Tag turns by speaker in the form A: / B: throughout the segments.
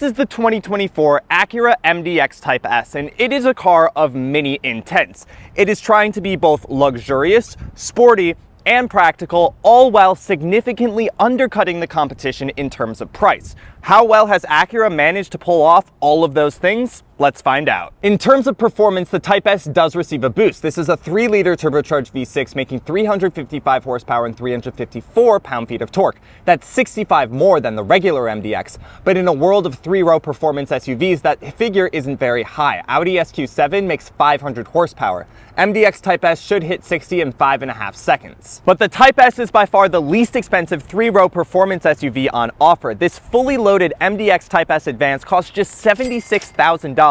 A: This is the 2024 Acura MDX Type S, and it is a car of many intents. It is trying to be both luxurious, sporty, and practical, all while significantly undercutting the competition in terms of price. How well has Acura managed to pull off all of those things? Let's find out. In terms of performance, the Type S does receive a boost. This is a 3-liter turbocharged V6 making 355 horsepower and 354 pound-feet of torque. That's 65 more than the regular MDX. But in a world of 3-row performance SUVs, that figure isn't very high. Audi SQ7 makes 500 horsepower. MDX Type S should hit 60 in 5.5 seconds. But the Type S is by far the least expensive 3-row performance SUV on offer. This fully loaded MDX Type S Advance costs just $76,000.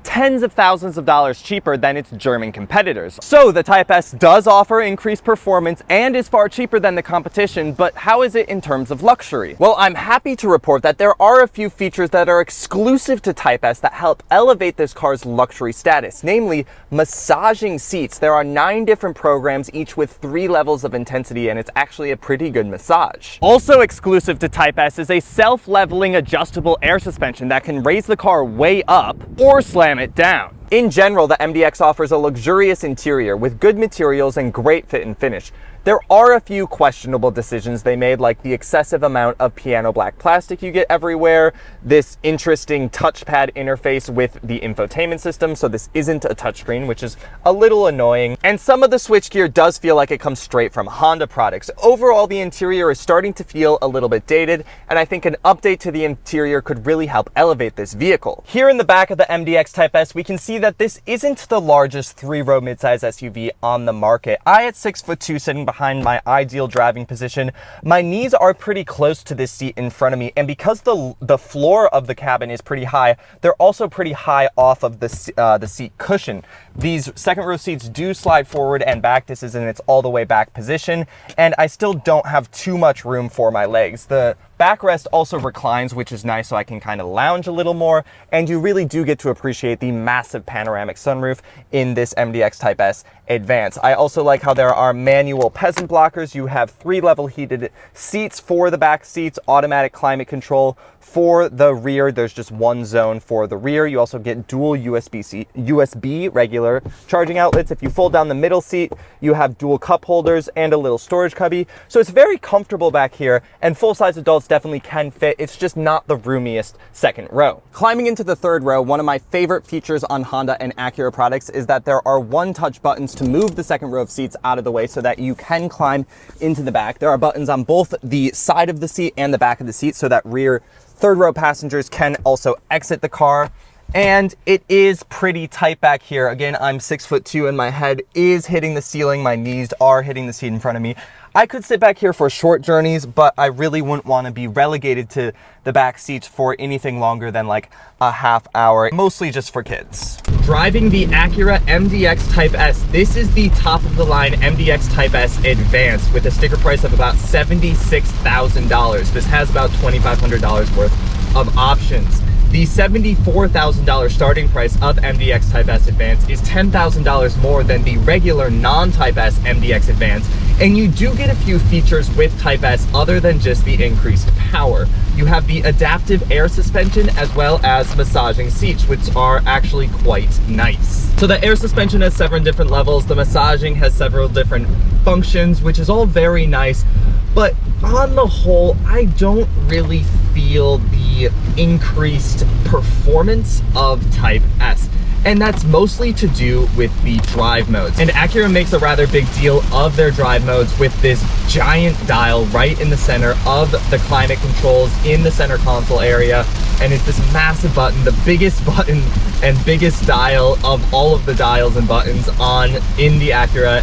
A: Tens of thousands of dollars cheaper than its German competitors. So the Type S does offer increased performance and is far cheaper than the competition, but how is it in terms of luxury? Well, I'm happy to report that there are a few features that are exclusive to Type S that help elevate this car's luxury status, namely massaging seats. There are 9 different programs, each with 3 levels of intensity, and it's actually a pretty good massage. Also exclusive to Type S is a self-leveling adjustable air suspension that can raise the car way up or slam it down. In general, the MDX offers a luxurious interior with good materials and great fit and finish. There are a few questionable decisions they made, like the excessive amount of piano black plastic you get everywhere, this interesting touchpad interface with the infotainment system, so this isn't a touchscreen, which is a little annoying, and some of the switchgear does feel like it comes straight from Honda products. Overall, the interior is starting to feel a little bit dated, and I think an update to the interior could really help elevate this vehicle. Here in the back of the MDX Type S, we can see that this isn't the largest 3-row midsize SUV on the market. At 6'2", sitting behind my ideal driving position, my knees are pretty close to this seat in front of me, and because the floor of the cabin is pretty high, they're also pretty high off of the seat cushion. These second row seats do slide forward and back. This is in its all the way back position, and I still don't have too much room for my legs. The backrest also reclines, which is nice, so I can kind of lounge a little more, and you really do get to appreciate the massive panoramic sunroof in this MDX Type S Advance. I also like how there are manual peasant blockers. You have 3 level heated seats for the back seats, automatic climate control. For the rear, there's just 1 zone for the rear. You also get dual USB regular charging outlets. If you fold down the middle seat, you have dual cup holders and a little storage cubby. So it's very comfortable back here, and full-size adults definitely can fit. It's just not the roomiest second row. Climbing into the 3rd row, one of my favorite features on Honda and Acura products is that there are one-touch buttons to move the second row of seats out of the way so that you can climb into the back. There are buttons on both the side of the seat and the back of the seat so that rear 3rd row passengers can also exit the car. And it is pretty tight back here. Again, I'm 6'2" and my head is hitting the ceiling. My knees are hitting the seat in front of me. I could sit back here for short journeys, but I really wouldn't want to be relegated to the back seats for anything longer than like a half hour, mostly just for kids. Driving the Acura MDX Type S, this is the top of the line MDX Type S Advanced with a sticker price of about $76,000. This has about $2,500 worth of options. The $74,000 starting price of MDX Type S Advance is $10,000 more than the regular non-Type S MDX Advance, and you do get a few features with Type S other than just the increased power. You have the adaptive air suspension as well as massaging seats, which are actually quite nice. So the air suspension has several different levels, the massaging has several different functions, which is all very nice. But on the whole, I don't really feel the increased performance of Type S. And that's mostly to do with the drive modes. And Acura makes a rather big deal of their drive modes with this giant dial right in the center of the climate controls in the center console area. And it's this massive button, the biggest button and biggest dial of all of the dials and buttons in the Acura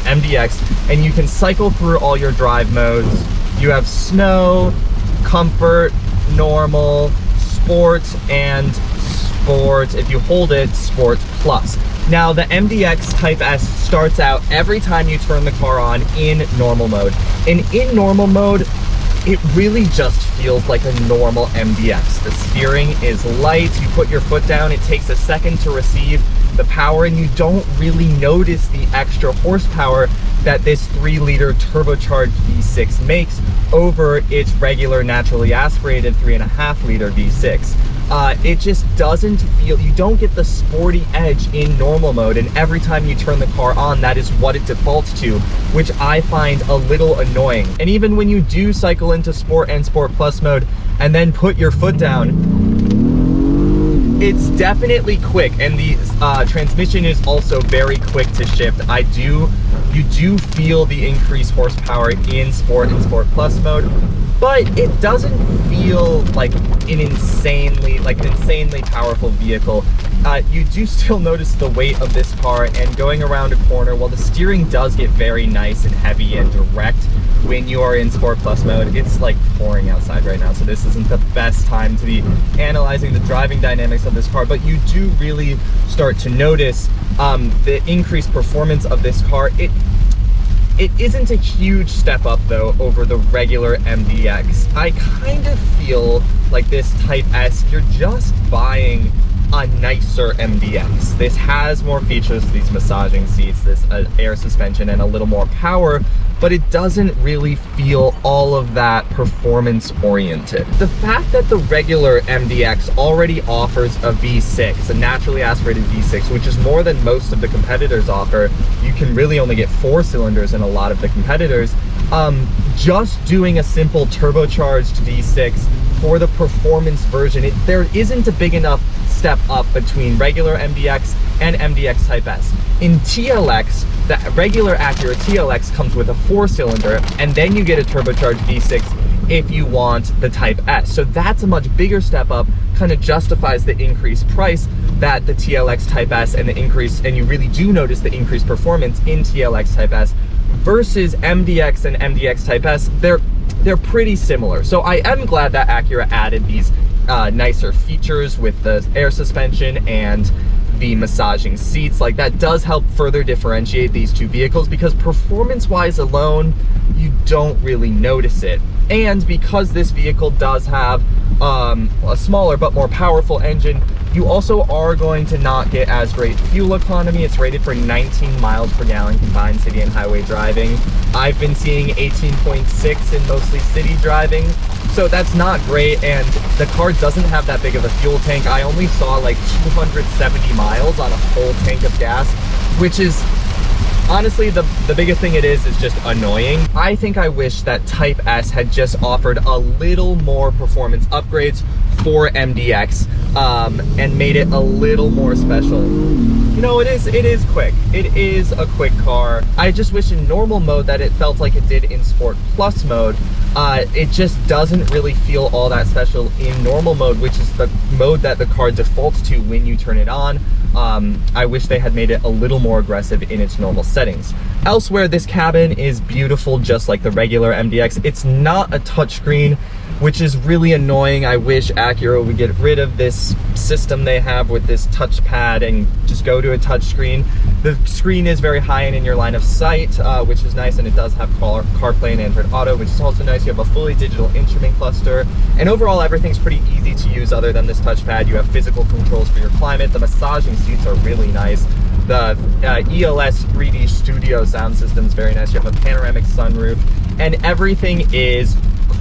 A: MDX. And you can cycle through all your drive modes. You have snow, comfort, normal, sport, and sport. If you hold it, sport plus. Now the MDX Type S starts out every time you turn the car on in normal mode. And in normal mode, it really just feels like a normal MDX. The steering is light, you put your foot down, it takes a second to receive the power, and you don't really notice the extra horsepower that this 3-liter turbocharged V6 makes over its regular naturally aspirated 3.5-liter V6. It just doesn't feel, you don't get the sporty edge in normal mode, and every time you turn the car on, that is what it defaults to, which I find a little annoying. And even when you do cycle into Sport and Sport Plus mode and then put your foot down, it's definitely quick, and the transmission is also very quick to shift. You do feel the increased horsepower in Sport and Sport Plus mode, but it doesn't feel like an insanely powerful vehicle. You do still notice the weight of this car, and going around a corner, while the steering does get very nice and heavy and direct when you are in Sport Plus mode, it's like pouring outside right now, so this isn't the best time to be analyzing the driving dynamics of this car, but you do really start to notice the increased performance of this car. It isn't a huge step up though over the regular MDX. I kind of feel like this Type S, you're just buying a nicer MDX. This has more features, these massaging seats, this air suspension, and a little more power, but it doesn't really feel all of that performance oriented. The fact that the regular MDX already offers a V6, a naturally aspirated V6, which is more than most of the competitors offer. You can really only get 4 cylinders in a lot of the competitors. Just doing a simple turbocharged V6 for the performance version, there isn't a big enough step up between regular MDX and MDX Type S. In TLX, the regular Acura TLX comes with a 4-cylinder, and then you get a turbocharged V6 if you want the Type S. So that's a much bigger step up, kind of justifies the increased price that the TLX Type S and you really do notice the increased performance in TLX Type S versus MDX and MDX Type S. They're pretty similar. So I am glad that Acura added these nicer features with the air suspension and the massaging seats. Like, that does help further differentiate these two vehicles, because performance-wise alone, you don't really notice it. And because this vehicle does have a smaller but more powerful engine, you also are going to not get as great fuel economy. It's rated for 19 miles per gallon combined city and highway driving. I've been seeing 18.6 in mostly city driving, so that's not great, and the car doesn't have that big of a fuel tank. I only saw like 270 miles on a full tank of gas, which is honestly the biggest thing it is just annoying. I think I wish that Type S had just offered a little more performance upgrades for MDX and made it a little more special. You know, it is quick. It is a quick car. I just wish in normal mode that it felt like it did in Sport Plus mode. It just doesn't really feel all that special in normal mode, which is the mode that the car defaults to when you turn it on. I wish they had made it a little more aggressive in its normal settings. Elsewhere, this cabin is beautiful, just like the regular MDX. It's not a touchscreen, which is really annoying. I wish Acura would get rid of this system they have with this touchpad and just go to a touchscreen. The screen is very high and in your line of sight, which is nice, and it does have CarPlay and Android Auto, which is also nice. You have a fully digital instrument cluster, and overall everything's pretty easy to use other than this touchpad. You have physical controls for your climate. The massaging seats are really nice. The ELS 3D Studio sound system is very nice. You have a panoramic sunroof, and everything is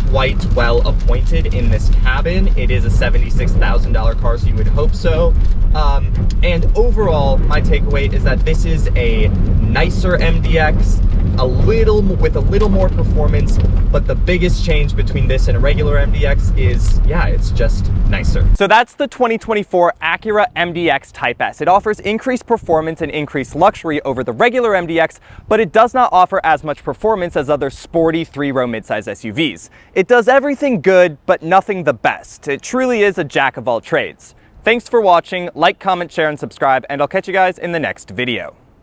A: quite well appointed in this cabin. It is a $76,000 car, so you would hope so. And overall, my takeaway is that this is a nicer MDX, with a little more performance, but the biggest change between this and a regular MDX is, yeah, it's just nicer. So that's the 2024 Acura MDX Type S. It offers increased performance and increased luxury over the regular MDX, but it does not offer as much performance as other sporty 3-row midsize SUVs. It does everything good, but nothing the best. It truly is a jack of all trades. Thanks for watching. Like, comment, share, and subscribe, and I'll catch you guys in the next video.